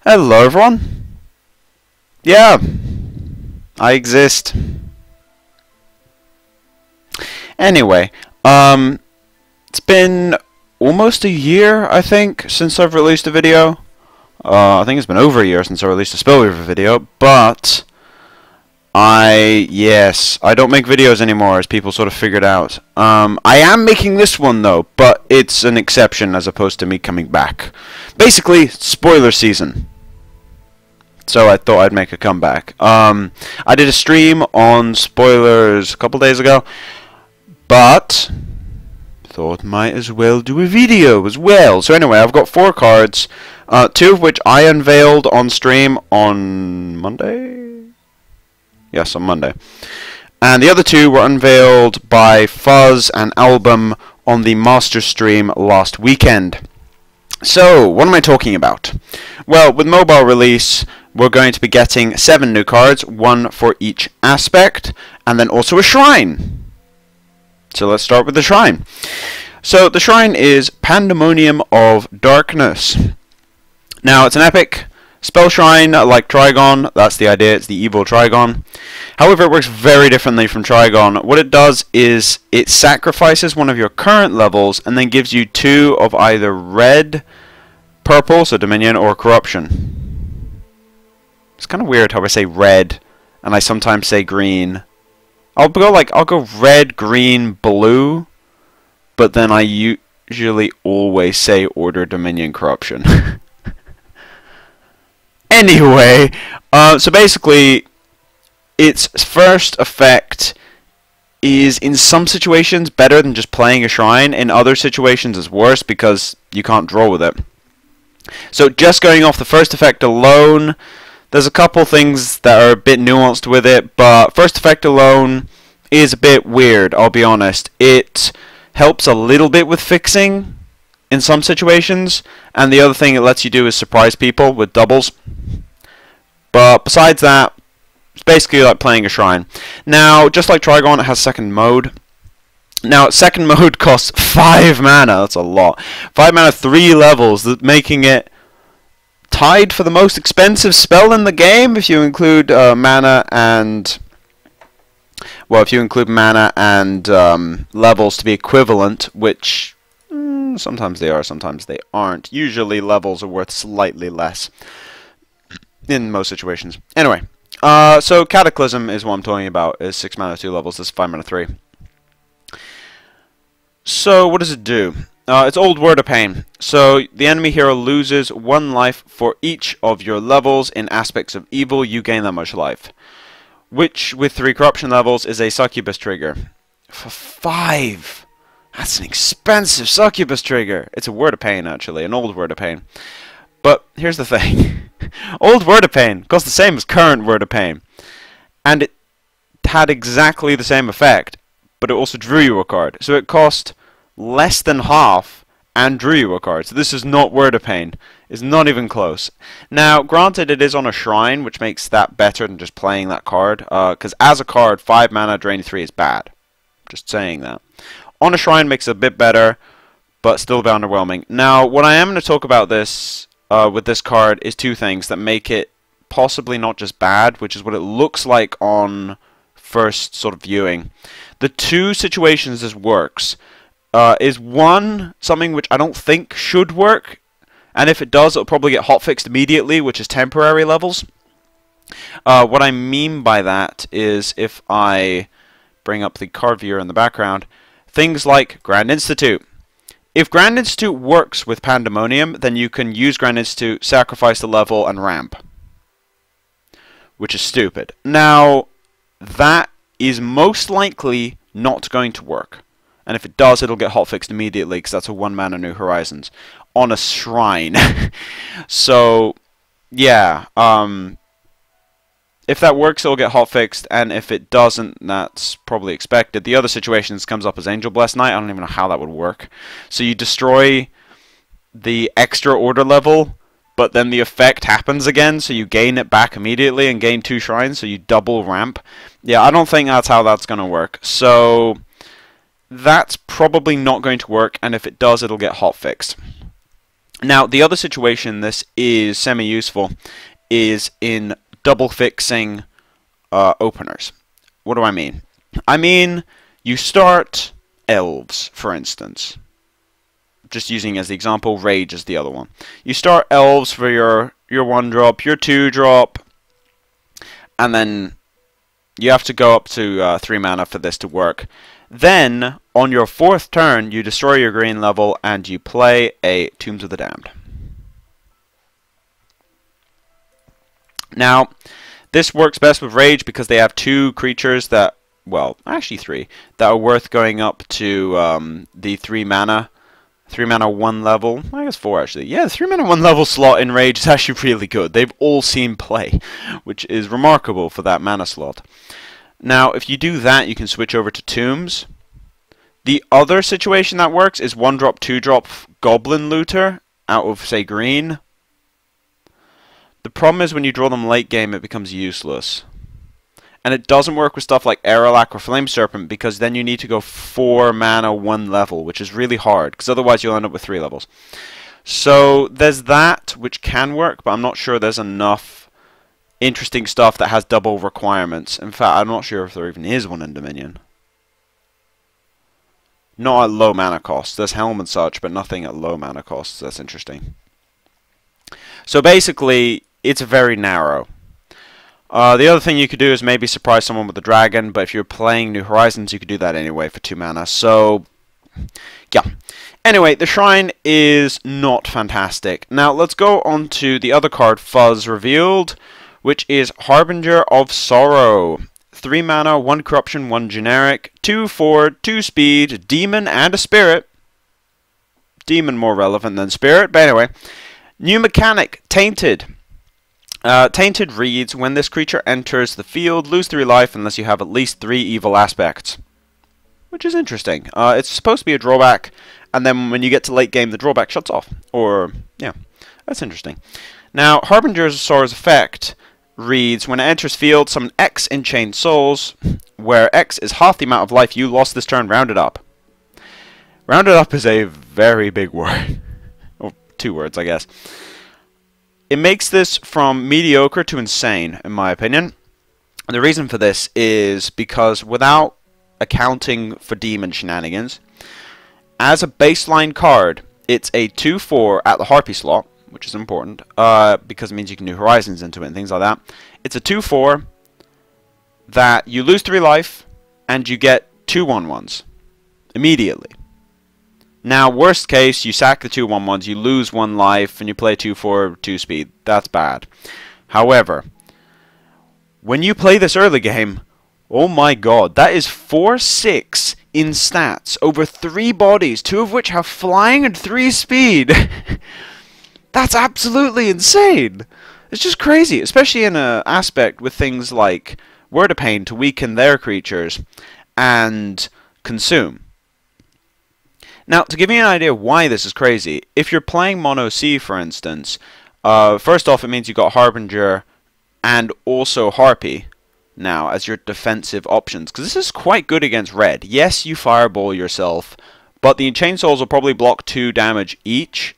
Hello everyone. Yeah, I exist. Anyway, it's been almost a year, I think, since I've released a video. I think it's been over a year since I released a Spellweaver video, but I don't make videos anymore, as people sort of figured out. I am making this one though, but it's an exception as opposed to me coming back. Basically, spoiler season. So I thought I'd make a comeback. I did a stream on spoilers a couple days ago, but thought might as well do a video as well. So anyway, I've got 4 cards, 2 of which I unveiled on stream on Monday? Yes, on Monday. And the other 2 were unveiled by Fuzz and Album on the Master stream last weekend. So, what am I talking about? Well, with mobile release, we're going to be getting 7 new cards, 1 for each aspect, and then also a shrine. So let's start with the shrine. So the shrine is Pandemonium of Darkness. Now, it's an epic spell shrine like Trigon. That's the idea, it's the evil Trigon. However, it works very differently from Trigon. What it does is it sacrifices one of your current levels and then gives you 2 of either red, purple, so Dominion, or Corruption. It's kind of weird how I say red and I sometimes say green. I'll go red, green, blue, but then I usually always say Order, Dominion, Corruption. Anyway, so basically, its first effect is in some situations better than just playing a shrine. In other situations it's worse because you can't draw with it. So just going off the first effect alone, there's a couple things that are a bit nuanced with it, but first effect alone is a bit weird, I'll be honest. It helps a little bit with fixing in some situations, and the other thing it lets you do is surprise people with doubles. But besides that, it's basically like playing a shrine. Now, just like Trigon, it has second mode. Now, second mode costs 5 mana. That's a lot. 5 mana, 3 levels, making it tied for the most expensive spell in the game if you include mana and... Well, if you include mana and levels to be equivalent, which sometimes they are, sometimes they aren't. Usually levels are worth slightly less in most situations. Anyway, so Cataclysm is what I'm talking about. Is 6 mana, 2 levels. This is 5 mana, 3. So what does it do? It's Old Word of Pain. So the enemy hero loses 1 life for each of your levels. In aspects of evil, you gain that much life, which with 3 corruption levels is a succubus trigger. For 5! That's an expensive succubus trigger! It's a Word of Pain, actually, an Old Word of Pain. But here's the thing. Old Word of Pain costs the same as current Word of Pain. And it had exactly the same effect, but it also drew you a card. So it cost less than half and drew you a card. So this is not Word of Pain. It's not even close. Now, granted, it is on a shrine, which makes that better than just playing that card. Because as a card, 5 mana, drain 3 is bad. Just saying that. On a shrine makes it a bit better, but still a bit underwhelming. Now, what I am going to talk about this with this card is 2 things that make it possibly not just bad, which is what it looks like on first sort of viewing. The 2 situations this works is 1, something which I don't think should work, and if it does, it'll probably get hotfixed immediately, which is temporary levels. What I mean by that is, if I bring up the card viewer in the background, things like Grand Institute. If Grand Institute works with Pandemonium, then you can use Grand Institute, sacrifice the level, and ramp, which is stupid. Now, that is most likely not going to work. And if it does, it'll get hotfixed immediately, because that's a 1 mana New Horizons on a shrine. So, yeah. If that works, it'll get hotfixed, and if it doesn't, that's probably expected. The other situations comes up as Angel Blessed Knight. I don't even know how that would work. So you destroy the extra order level, but then the effect happens again, so you gain it back immediately and gain 2 shrines, so you double ramp. Yeah, I don't think that's how that's going to work. So that's probably not going to work, and if it does, it'll get hotfixed. Now, the other situation this is semi-useful is in double fixing openers. What do I mean? I mean, you start elves, for instance. Just using as the example, rage is the other one. You start elves for your 1-drop, your 2-drop, and then you have to go up to 3 mana for this to work. Then, on your 4th turn, you destroy your green level and you play a Tombs of the Damned. Now, this works best with Rage because they have 2 creatures that, well, actually 3, that are worth going up to the 3 mana 1 level. I guess 4 actually. Yeah, the 3 mana 1 level slot in Rage is actually really good. They've all seen play, which is remarkable for that mana slot. Now, if you do that, you can switch over to Tombs. The other situation that works is 1-drop, 2-drop Goblin Looter out of, say, green. The problem is when you draw them late game, it becomes useless. And it doesn't work with stuff like Aerolac or Flame Serpent because then you need to go 4 mana 1 level, which is really hard because otherwise you'll end up with 3 levels. So there's that, which can work, but I'm not sure there's enough interesting stuff that has double requirements. In fact, I'm not sure if there even is one in Dominion. Not at low mana cost. There's Helm and such, but nothing at low mana costs. That's interesting. So basically, it's very narrow. The other thing you could do is maybe surprise someone with a dragon, but if you're playing New Horizons, you could do that anyway for 2 mana. So, yeah. Anyway, the Shrine is not fantastic. Now, let's go on to the other card, Fuzz Revealed, which is Harbinger of Sorrow. 3 mana, 1 corruption, 1 generic, 2/4, 2 speed, demon, and a spirit. Demon more relevant than spirit, but anyway. New mechanic, Tainted. Tainted reads, when this creature enters the field, lose 3 life unless you have at least 3 evil aspects. Which is interesting. It's supposed to be a drawback, and then when you get to late game, the drawback shuts off. Or, yeah, that's interesting. Now, Harbinger of Sorrow's effect reads, when it enters field, summon X Enchained Souls, where X is half the amount of life you lost this turn, rounded up. Rounded up is a very big word. Or 2 words, I guess. It makes this from mediocre to insane, in my opinion. And the reason for this is because without accounting for demon shenanigans, as a baseline card, it's a 2/4 at the Harpy slot, which is important, because it means you can do Horizons into it and things like that. It's a 2/4 that you lose 3 life, and you get 2 1/1s immediately. Now, worst case, you sack the 2 1/1s, you lose 1 life, and you play 2/4, 2 speed. That's bad. However, when you play this early game, oh my god, that is 4/6 in stats over 3 bodies, 2 of which have flying and 3 speed. That's absolutely insane. It's just crazy, especially in an aspect with things like Word of Pain to weaken their creatures and Consume. Now, to give you an idea why this is crazy, if you're playing Mono C, for instance, first off, it means you've got Harbinger and also Harpy now as your defensive options, because this is quite good against red. Yes, you Fireball yourself, but the Enchained Souls will probably block 2 damage each,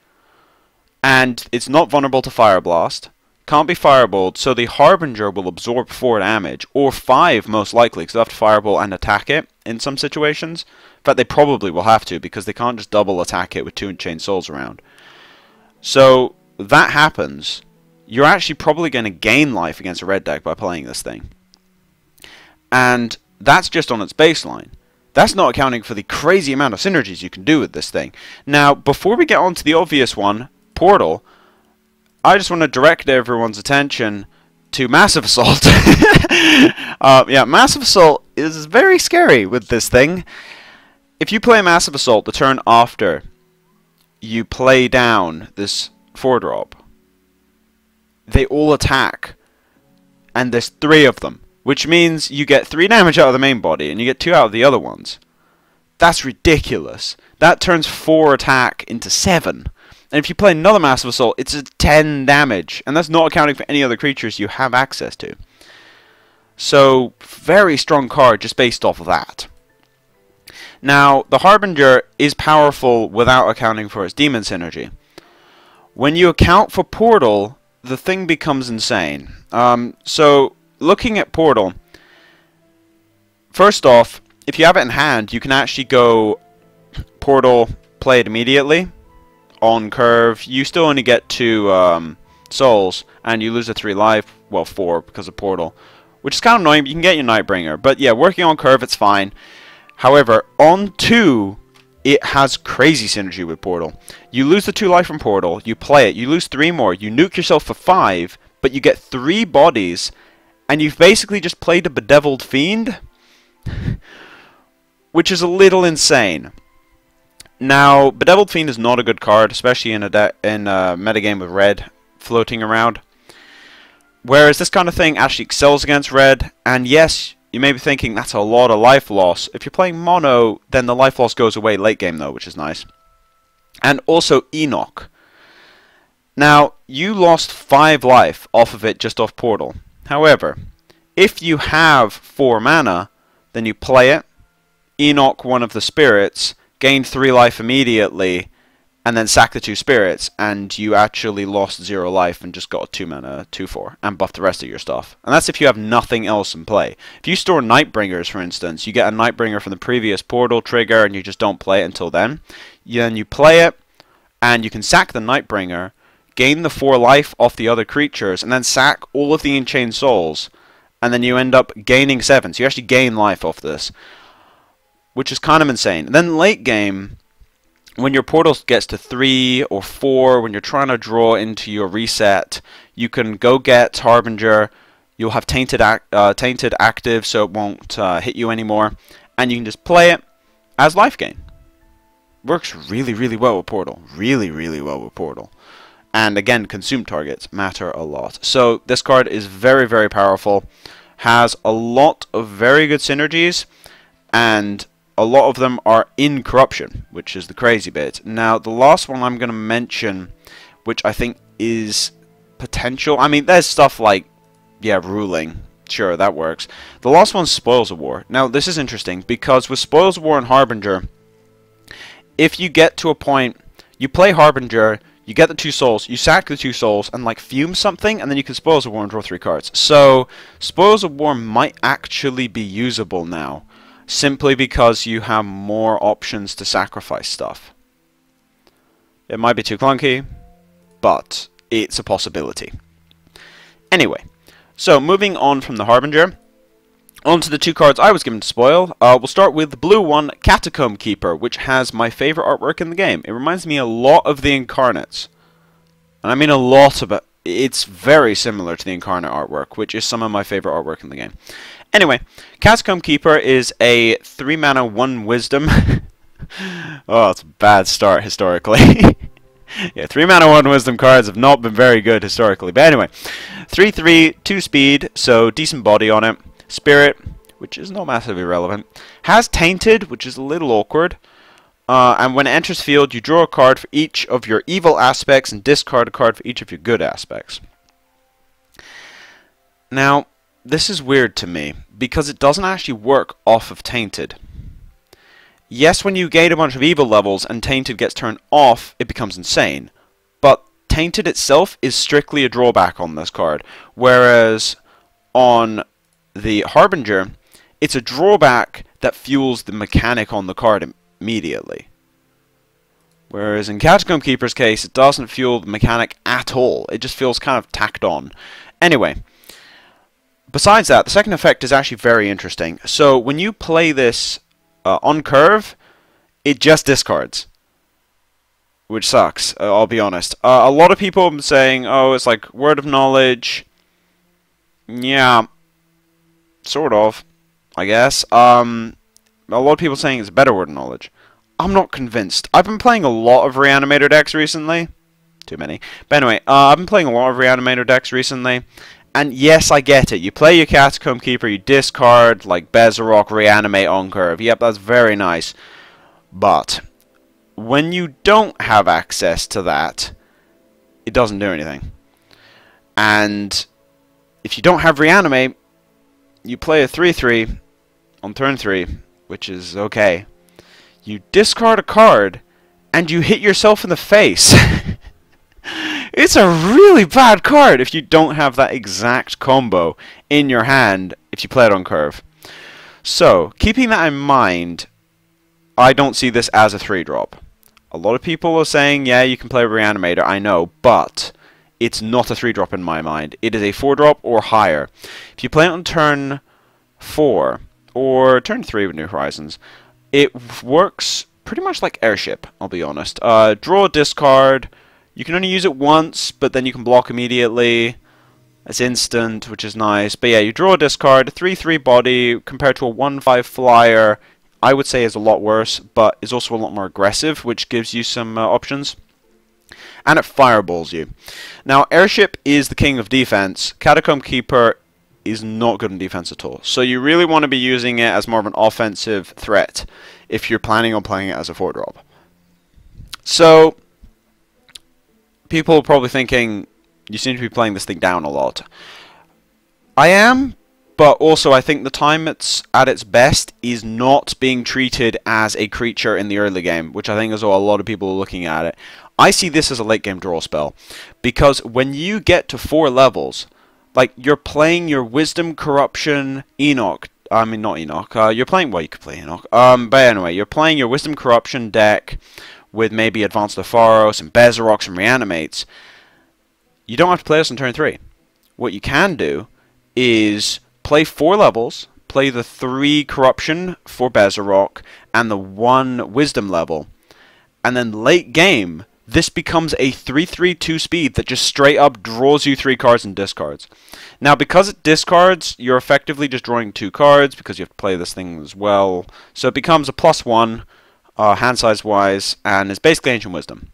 and it's not vulnerable to Fire Blast, can't be Fireballed, so the Harbinger will absorb 4 damage, or 5 most likely, because they'll have to Fireball and attack it in some situations. In fact, they probably will have to, because they can't just double attack it with 2 Enchained Souls around. So, that happens, you're actually probably going to gain life against a red deck by playing this thing. And that's just on its baseline. That's not accounting for the crazy amount of synergies you can do with this thing. Now, before we get on to the obvious one, Portal, I just want to direct everyone's attention to Massive Assault. Yeah, Massive Assault is very scary with this thing. If you play Massive Assault the turn after you play down this 4-drop, they all attack, and there's 3 of them, which means you get 3 damage out of the main body, and you get 2 out of the other ones. That's ridiculous. That turns 4 attack into 7. And if you play another Massive Assault, it's a 10 damage, and that's not accounting for any other creatures you have access to. So, very strong card just based off of that. Now, the Harbinger is powerful without accounting for its demon synergy. When you account for Portal, the thing becomes insane. So, looking at Portal, first off, if you have it in hand, you can actually go Portal, play it immediately. On curve, you still only get 2 souls, and you lose a 3 life, well 4 because of Portal, which is kind of annoying, but you can get your Nightbringer. But yeah, working on curve, it's fine. However, on 2, it has crazy synergy with Portal. You lose the 2 life from Portal, you play it, you lose 3 more, you nuke yourself for 5, but you get 3 bodies, and you've basically just played a Bedeviled Fiend, which is a little insane. Now, Bedeviled Fiend is not a good card, especially in a metagame with red floating around. Whereas this kind of thing actually excels against red, and yes, you may be thinking that's a lot of life loss. If you're playing mono, then the life loss goes away late game though, which is nice. And also Enoch. Now, you lost 5 life off of it just off Portal. However, if you have 4 mana, then you play it, Enoch one of the spirits, gain 3 life immediately, and then sack the 2 spirits, and you actually lost 0 life and just got a 2 mana 2/4 and buff the rest of your stuff. And that's if you have nothing else in play. If you store Nightbringers, for instance, you get a Nightbringer from the previous Portal trigger and you just don't play it until then. Then you play it, and you can sack the Nightbringer, gain the 4 life off the other creatures, and then sack all of the Enchained Souls, and then you end up gaining 7. So you actually gain life off this, which is kind of insane. And then late game, when your Portal gets to 3 or 4, when you're trying to draw into your reset, you can go get Harbinger. You'll have Tainted active, so it won't hit you anymore, and you can just play it as life gain. Works really, really well with Portal. Really, really well with Portal. And again, consume targets matter a lot. So this card is very, very powerful. Has a lot of very good synergies, and a lot of them are in corruption, which is the crazy bit. Now, the last one I'm going to mention, which I think is potential. I mean, there's stuff like, yeah, ruling. Sure, that works. The last one's Spoils of War. Now, this is interesting, because with Spoils of War and Harbinger, if you get to a point, you play Harbinger, you get the 2 souls, you sack the 2 souls, and like fume something, and then you can Spoils of War and draw 3 cards. So, Spoils of War might actually be usable now, simply because you have more options to sacrifice stuff. It might be too clunky, but it's a possibility. Anyway, so moving on from the Harbinger, on to the 2 cards I was given to spoil. We'll start with the blue one, Catacomb Keeper, which has my favorite artwork in the game. It reminds me a lot of the Incarnates. And I mean a lot of it. It's very similar to the Incarnate artwork, which is some of my favorite artwork in the game. Anyway, Catacomb Keeper is a 3 mana 1 wisdom. Oh, it's a bad start historically. Yeah, 3 mana 1 wisdom cards have not been very good historically. But anyway, 3/3, 2 speed, so decent body on it. Spirit, which is not massively relevant. Has Tainted, which is a little awkward. And when it enters field, you draw a card for each of your evil aspects and discard a card for each of your good aspects. Now, this is weird to me, because it doesn't actually work off of Tainted. Yes, when you gain a bunch of evil levels and Tainted gets turned off, it becomes insane. But Tainted itself is strictly a drawback on this card, whereas on the Harbinger, it's a drawback that fuels the mechanic on the card immediately. Whereas in Catacomb Keeper's case, it doesn't fuel the mechanic at all. It just feels kind of tacked on. Anyway, besides that, the second effect is actually very interesting. So when you play this on curve, it just discards, which sucks, I'll be honest. A lot of people have been saying, oh, it's like Word of Knowledge. Yeah, sort of, I guess. A lot of people saying it's a better Word of Knowledge. I'm not convinced. I've been playing a lot of Reanimator decks recently. Too many. But anyway, I've been playing a lot of Reanimator decks recently. And yes, I get it. You play your Catacomb Keeper, you discard, like Bezarok, Reanimate on curve. Yep, that's very nice. But when you don't have access to that, it doesn't do anything. And if you don't have Reanimate, you play a 3/3 on turn 3, which is okay. You discard a card, and you hit yourself in the face. It's a really bad card if you don't have that exact combo in your hand if you play it on curve. So, keeping that in mind, I don't see this as a 3-drop. A lot of people are saying, yeah, you can play Reanimator, I know, but it's not a 3-drop in my mind. It is a 4-drop or higher. If you play it on turn 4 or turn 3 with New Horizons, it works pretty much like Airship, I'll be honest. Draw, discard. You can only use it once, but then you can block immediately. It's instant, which is nice. But yeah, you draw a discard, 3/3 body compared to a 1/5 flyer. I would say is a lot worse, but is also a lot more aggressive, which gives you some options. And it fireballs you. Now, Airship is the king of defense. Catacomb Keeper is not good in defense at all. So you really want to be using it as more of an offensive threat if you're planning on playing it as a 4-drop. So, people are probably thinking, you seem to be playing this thing down a lot. I am, but also I think the time it's at its best is not being treated as a creature in the early game, which I think is how a lot of people are looking at it. I see this as a late game draw spell, because when you get to 4 levels, like you're playing your Wisdom, Corruption, Enoch. I mean, not Enoch. You're playing, well, you could play Enoch. But anyway, you're playing your Wisdom, Corruption deck with maybe Advanced Lepharos and Bezarox and Reanimates. You don't have to play this on turn 3. What you can do is play 4 levels, play the 3 Corruption for Bezarox and the 1 Wisdom level, and then late game, this becomes a 3/3/2 speed that just straight up draws you 3 cards and discards. Now, because it discards, you're effectively just drawing 2 cards because you have to play this thing as well. So it becomes a +1 hand size wise, and it's basically Ancient Wisdom.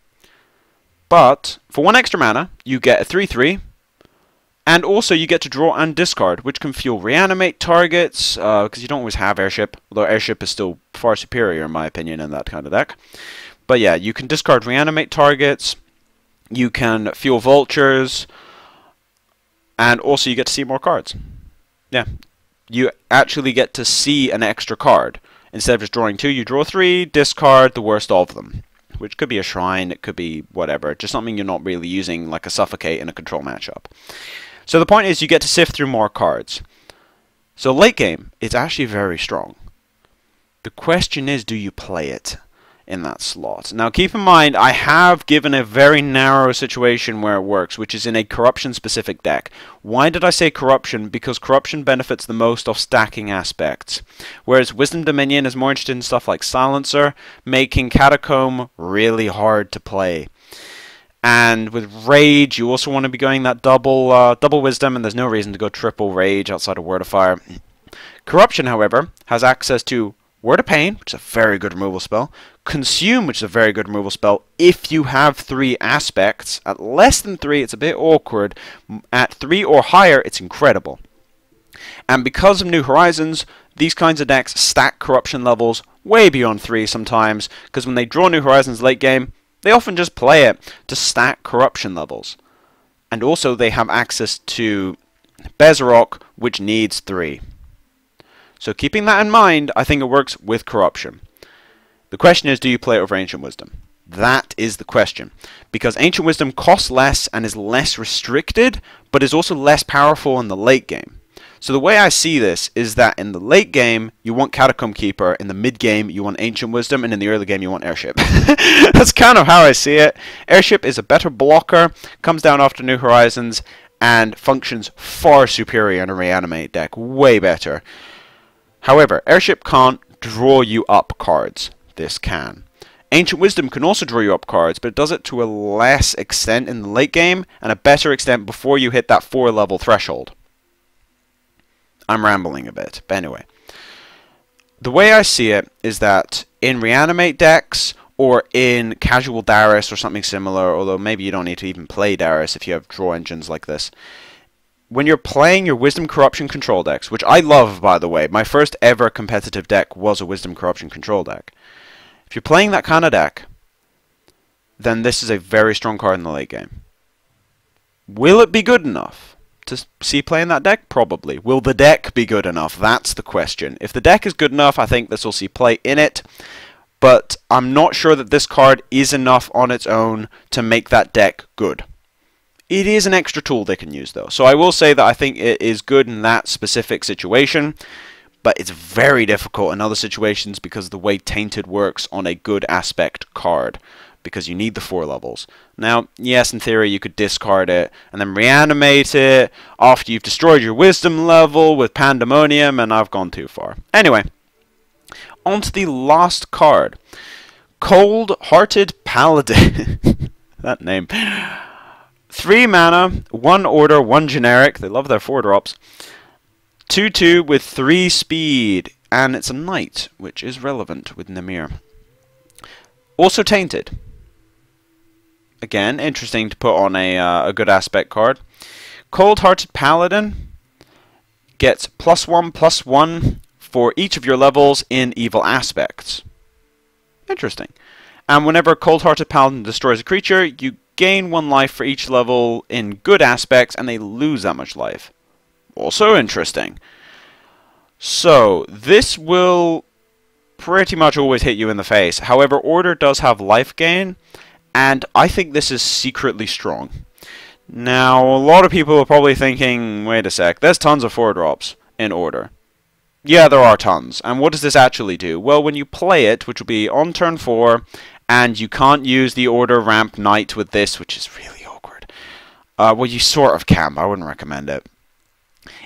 But for 1 extra mana, you get a 3/3, and also you get to draw and discard, which can fuel Reanimate targets, because you don't always have Airship, although Airship is still far superior in my opinion in that kind of deck. But yeah, you can discard Reanimate targets, you can fuel Vultures, and also you get to see more cards. Yeah, you actually get to see an extra card. Instead of just drawing 2, you draw 3, discard the worst of them. Which could be a Shrine, it could be whatever, just something you're not really using, like a Suffocate in a control matchup. So the point is you get to sift through more cards. So late game, it's actually very strong. The question is, do you play it in that slot? Now keep in mind, I have given a very narrow situation where it works, which is in a Corruption specific deck. Why did I say Corruption? Because Corruption benefits the most off stacking aspects, whereas Wisdom Dominion is more interested in stuff like Silencer, making Catacomb really hard to play. And with Rage, you also want to be going that double Wisdom, and there's no reason to go triple Rage outside of Word of Fire. Corruption, however, has access to Word of Pain, which is a very good removal spell, Consume, which is a very good removal spell, if you have 3 aspects. At less than 3, it's a bit awkward. At 3 or higher, it's incredible. And because of New Horizons, these kinds of decks stack Corruption levels way beyond 3 sometimes, because when they draw New Horizons late game, they often just play it to stack Corruption levels. And also they have access to Bezarox, which needs 3. So keeping that in mind, I think it works with Corruption. The question is, do you play it over Ancient Wisdom? That is the question. Because Ancient Wisdom costs less and is less restricted, but is also less powerful in the late game. So the way I see this is that in the late game, you want Catacomb Keeper, in the mid game, you want Ancient Wisdom, and in the early game, you want Airship. That's kind of how I see it. Airship is a better blocker, comes down after New Horizons, and functions far superior in a Reanimate deck. Way better. However, Airship can't draw you up cards. This can. Ancient Wisdom can also draw you up cards, but it does it to a less extent in the late game, and a better extent before you hit that 4 level threshold. I'm rambling a bit, but anyway. The way I see it is that in Reanimate decks, or in Casual Darius or something similar, although maybe you don't need to even play Darius if you have draw engines like this, when you're playing your Wisdom Corruption control decks, which I love, by the way, my first ever competitive deck was a Wisdom Corruption control deck. If you're playing that kind of deck, then this is a very strong card in the late game. Will it be good enough to see play in that deck? Probably. Will the deck be good enough? That's the question. If the deck is good enough, I think this will see play in it. but I'm not sure that this card is enough on its own to make that deck good. It is an extra tool they can use, though. So I will say that I think it is good in that specific situation, but it's very difficult in other situations because of the way Tainted works on a good aspect card, because you need the 4 levels. Now, yes, in theory, you could discard it and then reanimate it after you've destroyed your Wisdom level with Pandemonium, and I've gone too far. Anyway, on to the last card. Coldhearted Paladin. That name. 3 mana, 1 order, 1 generic. They love their 4-drops. 2/2 with 3 speed. And it's a knight, which is relevant with Nimir. Also Tainted. Again, interesting to put on a good aspect card. Coldhearted Paladin gets +1/+1 for each of your levels in evil aspects. Interesting. And whenever Coldhearted Paladin destroys a creature, you gain 1 life for each level in good aspects, and they lose that much life. Also interesting. So, this will pretty much always hit you in the face. However, Order does have life gain, and I think this is secretly strong. Now, a lot of people are probably thinking, wait a sec, there's tons of 4-drops in Order. Yeah, there are tons. And what does this actually do? Well, when you play it, which will be on turn 4, and you can't use the Order Ramp Knight with this, which is really awkward. Well, you sort of can, but I wouldn't recommend it.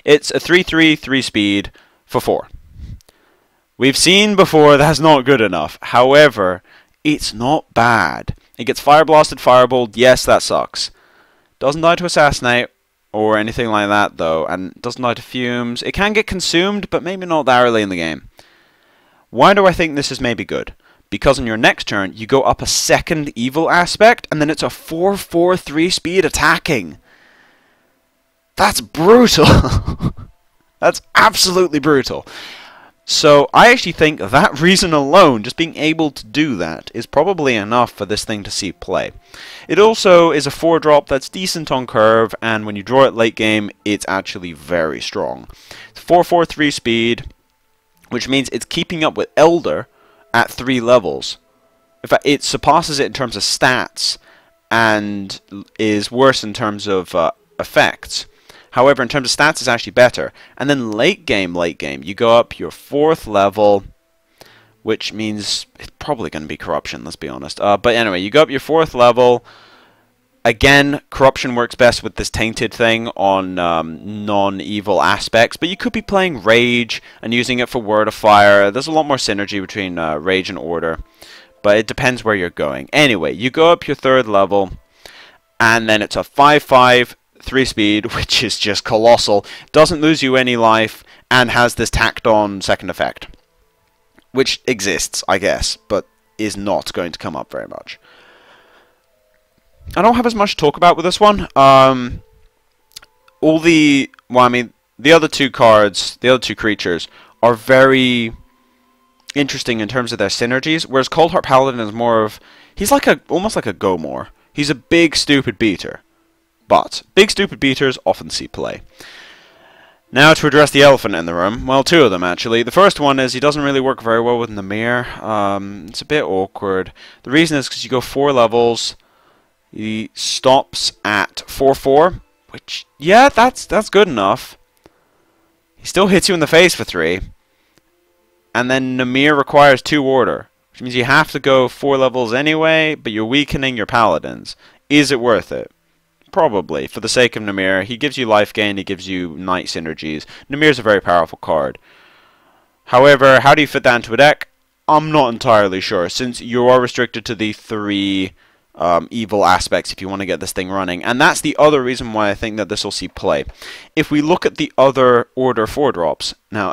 It's a 3/3, 3 speed for 4. We've seen before that's not good enough. However, it's not bad. It gets Fire Blasted, Fireballed. Yes, that sucks. Doesn't die to Assassinate or anything like that, though, and doesn't die to Fumes. It can get consumed, but maybe not that early in the game. Why do I think this is maybe good? Because on your next turn, you go up a 2nd evil aspect, and then it's a 4/4, 3 speed attacking. That's brutal. That's absolutely brutal. So I actually think that reason alone, just being able to do that, is probably enough for this thing to see play. It also is a 4-drop that's decent on curve, and when you draw it late game, it's actually very strong. It's 4/4, 3 speed, which means it's keeping up with Elder at 3 levels. In fact, it surpasses it in terms of stats, and is worse in terms of effects. However, in terms of stats, it's actually better. And then late game, you go up your 4th level, which means it's probably going to be Corruption, let's be honest. But anyway, you go up your 4th level. Again, Corruption works best with this Tainted thing on non-evil aspects, but you could be playing Rage and using it for Word of Fire. There's a lot more synergy between Rage and Order, but it depends where you're going. Anyway, you go up your 3rd level, and then it's a 5/5, 3 speed, which is just colossal, doesn't lose you any life, and has this tacked on 2nd effect. Which exists, I guess, but is not going to come up very much. I don't have as much to talk about with this one. The other 2 cards, the other 2 creatures, are very interesting in terms of their synergies, whereas Coldheart Paladin is more of, he's like almost like a Gomor. He's a big, stupid beater. But big stupid beaters often see play. Now to address the elephant in the room. Well, 2 of them actually. The first one is he doesn't really work very well with Nimir. It's a bit awkward. The reason is because you go 4 levels. He stops at 4/4, which, yeah, that's good enough. He still hits you in the face for 3. And then Nimir requires 2 order, which means you have to go 4 levels anyway, but you're weakening your paladins. Is it worth it? Probably, for the sake of Nimir. He gives you life gain, he gives you knight synergies. Nimir's a very powerful card. However, how do you fit that into a deck? I'm not entirely sure, since you are restricted to the 3 evil aspects if you want to get this thing running. And that's the other reason why I think that this will see play. If we look at the other Order 4-drops, now,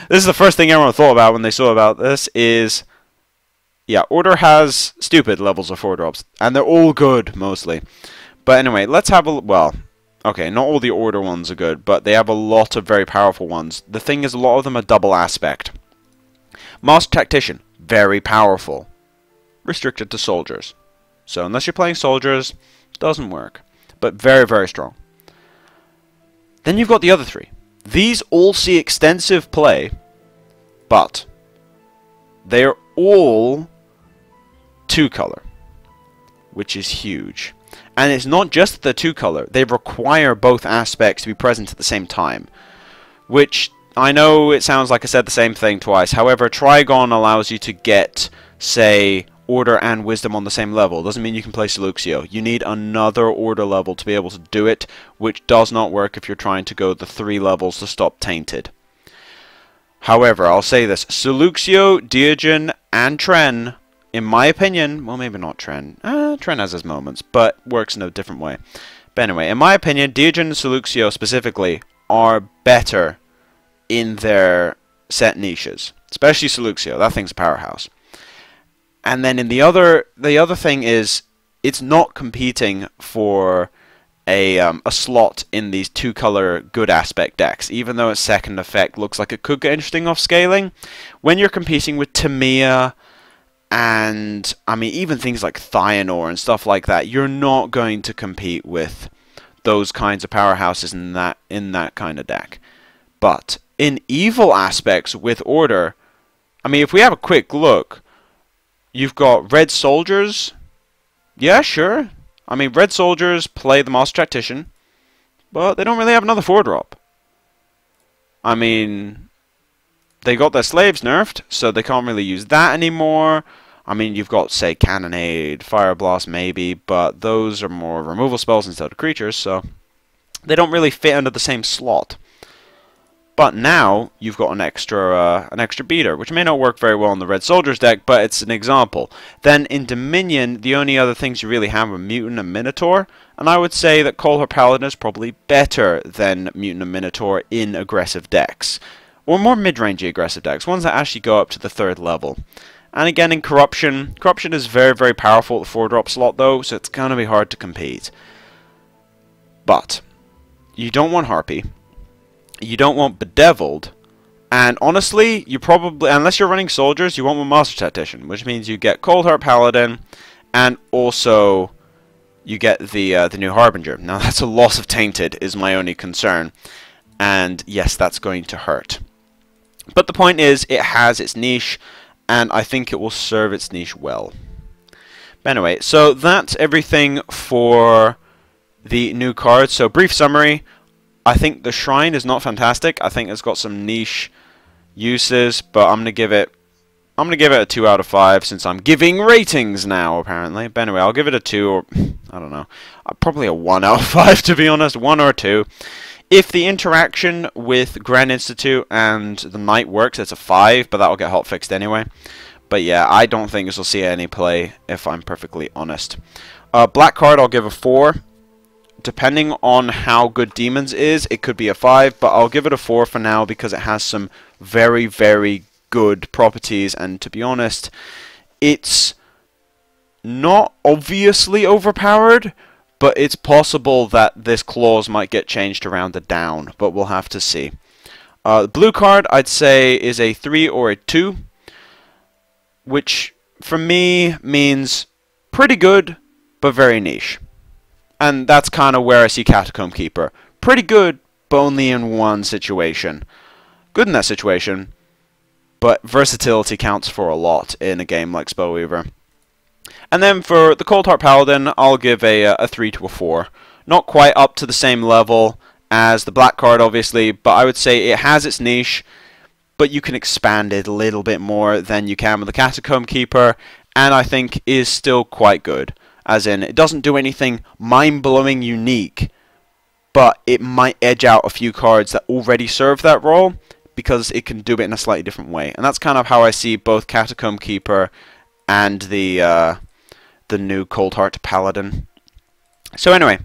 this is the first thing everyone thought about when they saw about this, is, yeah, Order has stupid levels of 4-drops, and they're all good, mostly. But anyway, let's have a... well, okay, not all the Order ones are good, but they have a lot of very powerful ones. The thing is, a lot of them are double aspect. Master Tactician, very powerful. Restricted to soldiers. So unless you're playing soldiers, doesn't work. But very, very strong. Then you've got the other 3. These all see extensive play, but they're all 2-color, which is huge. And it's not just the 2-color, they require both aspects to be present at the same time, which I know it sounds like I said the same thing twice. However, Trigon allows you to get, say, Order and Wisdom on the same level. Doesn't mean you can play Seleuccio. You need another Order level to be able to do it, which does not work if you're trying to go the 3 levels to stop Tainted. However, I'll say this. Seleuccio, Diogen, and Tren, in my opinion, well, maybe not Tren. Tren has his moments, but works in a different way. But anyway, in my opinion, Diogen and Seleuccio specifically are better in their set niches. Especially Seleuccio. That thing's a powerhouse. And then in the other thing is, it's not competing for a slot in these 2-color good aspect decks, even though its second effect looks like it could get interesting off scaling. When you're competing with Tamiya and, I mean, even things like Thionor and stuff like that, you're not going to compete with those kinds of powerhouses in that kind of deck. But in evil aspects with Order, I mean, if we have a quick look, you've got Red Soldiers. Yeah, sure. I mean, Red Soldiers play the Master Tactician, but they don't really have another 4-drop. I mean, they got their slaves nerfed, so they can't really use that anymore. I mean, you've got, say, Cannonade, Fire Blast maybe, but those are more removal spells instead of creatures, so they don't really fit under the same slot. But now you've got an extra beater, which may not work very well in the Red Soldiers deck, but it's an example. Then in Dominion, the only other things you really have are Mutant and Minotaur, and I would say that Coldhearted Paladin is probably better than Mutant and Minotaur in aggressive decks, or more mid-rangey aggressive decks, ones that actually go up to the 3rd level. And again, in Corruption is very, very powerful at the 4-drop slot though, so it's going to be hard to compete. But you don't want Harpy. You don't want Bedeviled, and honestly, you probably, unless you're running soldiers, you want one Master Tactician, which means you get Coldhearted Paladin, and also you get the new Harbinger. Now that's a loss of Tainted is my only concern, and yes, that's going to hurt. But the point is, it has its niche, and I think it will serve its niche well. But anyway, so that's everything for the new cards. So brief summary. I think the Shrine is not fantastic. I think it's got some niche uses, but I'm gonna give it a 2 out of 5 since I'm giving ratings now apparently. But anyway, I'll give it a 2, or I don't know, probably a 1 out of 5 to be honest, 1 or 2. If the interaction with Grand Institute and the Knight works, it's a 5, but that'll get hotfixed anyway. But yeah, I don't think this will see any play if I'm perfectly honest. Black card I'll give a 4. Depending on how good Demons is, it could be a 5, but I'll give it a 4 for now because it has some very, very good properties, and to be honest, it's not obviously overpowered, but it's possible that this clause might get changed around the down, but we'll have to see. The blue card, I'd say, is a 3 or a 2, which for me means pretty good, but very niche. And that's kind of where I see Catacomb Keeper. Pretty good, but only in one situation. Good in that situation, but versatility counts for a lot in a game like Spellweaver. And then for the Coldhearted Paladin, I'll give a 3 to a 4. Not quite up to the same level as the black card, obviously, but I would say it has its niche, but you can expand it a little bit more than you can with the Catacomb Keeper, and I think is still quite good. As in, it doesn't do anything mind-blowing unique, but it might edge out a few cards that already serve that role, because it can do it in a slightly different way. And that's kind of how I see both Catacomb Keeper and the new Coldhearted Paladin. So anyway,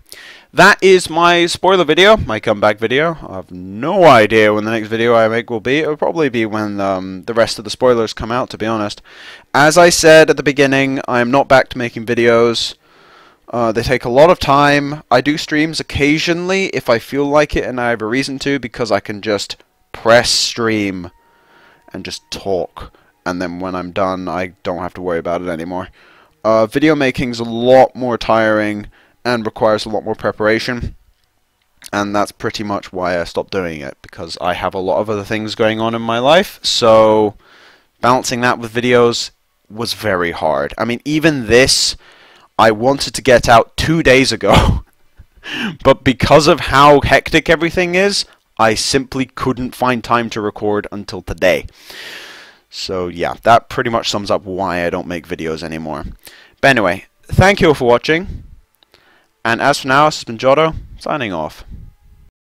that is my spoiler video, my comeback video. I have no idea when the next video I make will be. It will probably be when the rest of the spoilers come out, to be honest. As I said at the beginning, I am not back to making videos. They take a lot of time. I do streams occasionally if I feel like it and I have a reason to, because I can just press stream and just talk. And then when I'm done, I don't have to worry about it anymore. Video making is a lot more tiring and requires a lot more preparation, and that's pretty much why I stopped doing it, because I have a lot of other things going on in my life, so balancing that with videos was very hard. I mean, even this, I wanted to get out 2 days ago. But because of how hectic everything is, I simply couldn't find time to record until today. So yeah, that pretty much sums up why I don't make videos anymore. But anyway, thank you all for watching. And as for now, this has been Jotto, signing off.